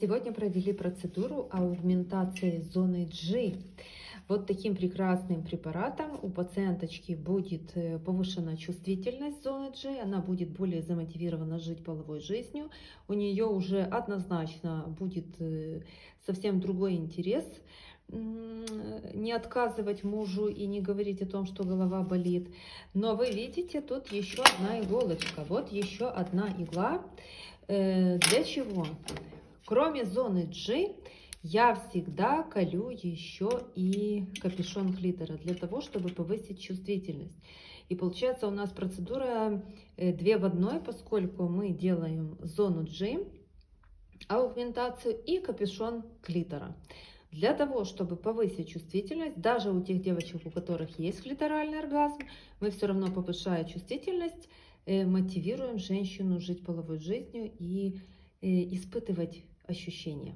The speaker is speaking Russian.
Сегодня провели процедуру аугментации зоны G. Вот таким прекрасным препаратом у пациенточки будет повышена чувствительность зоны G, она будет более замотивирована жить половой жизнью, у нее уже однозначно будет совсем другой интерес. Не отказывать мужу и не говорить о том, что голова болит. Но вы видите, тут еще одна иголочка. Вот еще одна игла. Для чего? Кроме зоны G, я всегда колю еще и капюшон клитора, для того, чтобы повысить чувствительность. И получается у нас процедура 2 в 1, поскольку мы делаем зону G, аугментацию и капюшон клитора. Для того, чтобы повысить чувствительность, даже у тех девочек, у которых есть клиторальный оргазм, мы все равно, повышая чувствительность, мотивируем женщину жить половой жизнью и испытывать ощущения.